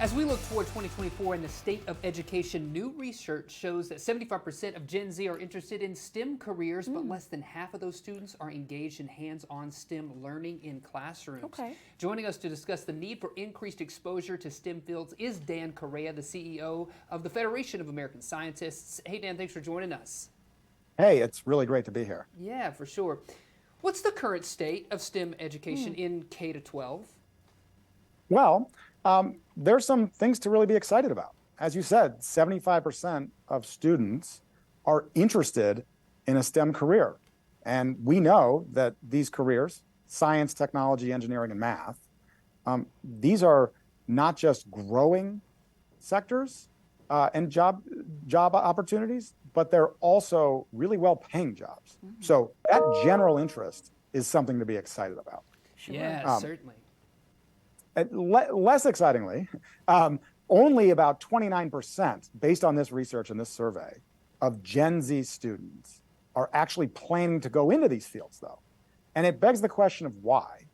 As we look toward 2024 and the state of education, new research shows that 75% of Gen Z are interested in STEM careers, but less than half of those students are engaged in hands-on STEM learning in classrooms. Okay. Joining us to discuss the need for increased exposure to STEM fields is Dan Correa, the CEO of the Federation of American Scientists. Hey, Dan, thanks for joining us. Hey, it's really great to be here. Yeah, for sure. What's the current state of STEM education in K to 12? Well, there's some things to really be excited about. As you said, 75% of students are interested in a STEM career. And we know that these careers, science, technology, engineering, and math, these are not just growing sectors and job opportunities, but they're also really well-paying jobs. So that general interest is something to be excited about. Sure. Yeah, certainly. Less excitingly, only about 29%, based on this research and this survey, of Gen Z students are actually planning to go into these fields, though. And it begs the question of why.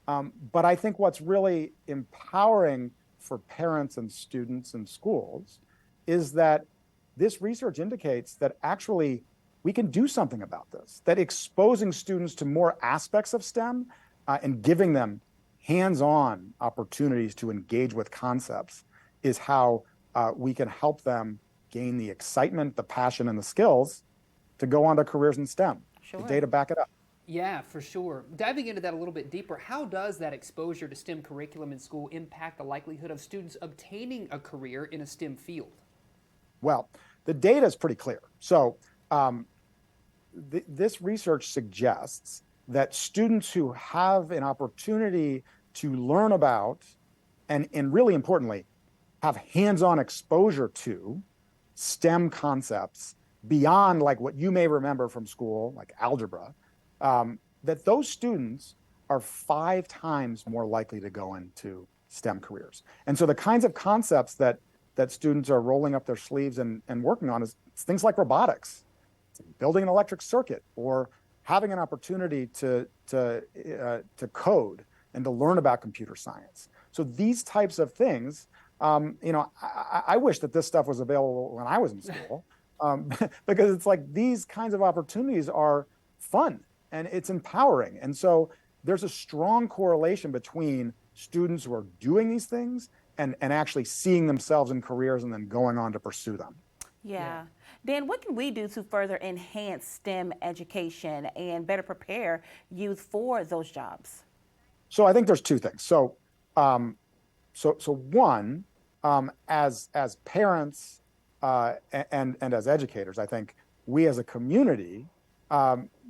But I think what's really empowering for parents and students and schools is that this research indicates that actually we can do something about this, that exposing students to more aspects of STEM and giving them hands-on opportunities to engage with concepts is how we can help them gain the excitement, the passion, and the skills to go on to careers in STEM. Sure. The data back it up. Yeah, for sure. Diving into that a little bit deeper, how does that exposure to STEM curriculum in school impact the likelihood of students obtaining a career in a STEM field? Well, the data is pretty clear. So this research suggests that students who have an opportunity to learn about and really importantly, have hands-on exposure to STEM concepts beyond like what you may remember from school, like algebra, that those students are 5 times more likely to go into STEM careers. And so the kinds of concepts that students are rolling up their sleeves and working on is things like robotics, building an electric circuit, or having an opportunity to code and to learn about computer science. So these types of things, I wish that this stuff was available when I was in school, because it's like these kinds of opportunities are fun and it's empowering. And so there's a strong correlation between students who are doing these things and actually seeing themselves in careers and then going on to pursue them. Yeah. Dan, what can we do to further enhance STEM education and better prepare youth for those jobs? So I think there's 2 things. So one, as parents and as educators, I think we as a community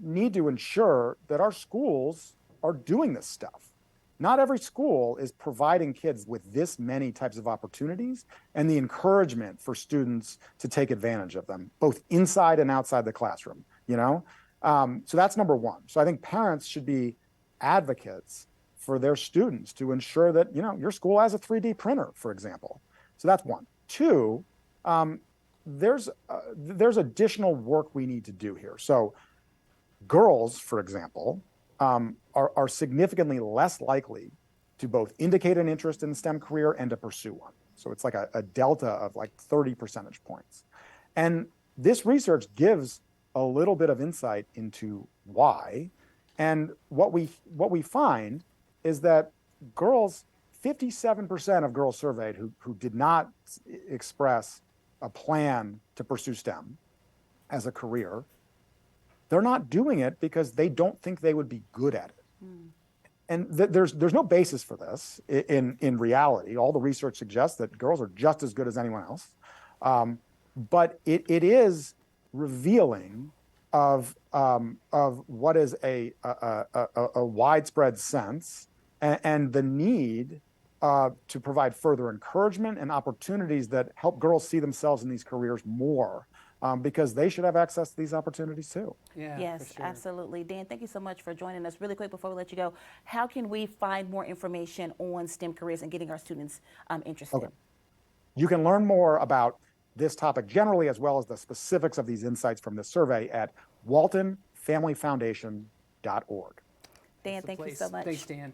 need to ensure that our schools are doing this stuff. Not every school is providing kids with this many types of opportunities and the encouragement for students to take advantage of them, both inside and outside the classroom, So that's number 1. So I think parents should be advocates for their students to ensure that, your school has a 3D printer, for example. So that's 1. 2, there's additional work we need to do here. So girls, for example, are significantly less likely to both indicate an interest in the STEM career and to pursue one. So it's like a delta of like 30 percentage points. And this research gives a little bit of insight into why. And what we find is that 57% of girls surveyed who did not express a plan to pursue STEM as a career, they're not doing it because they don't think they would be good at it. And there's no basis for this in reality. All the research suggests that girls are just as good as anyone else. But it is revealing of what is a widespread sense and the need to provide further encouragement and opportunities that help girls see themselves in these careers more. Because they should have access to these opportunities too. Yeah, yes, for sure. Absolutely. Dan, thank you so much for joining us. Really quick before we let you go, how can we find more information on STEM careers and getting our students interested? Okay. You can learn more about this topic generally, as well as the specifics of these insights from this survey at waltonfamilyfoundation.org. Dan, thank you so much. Thanks, Dan.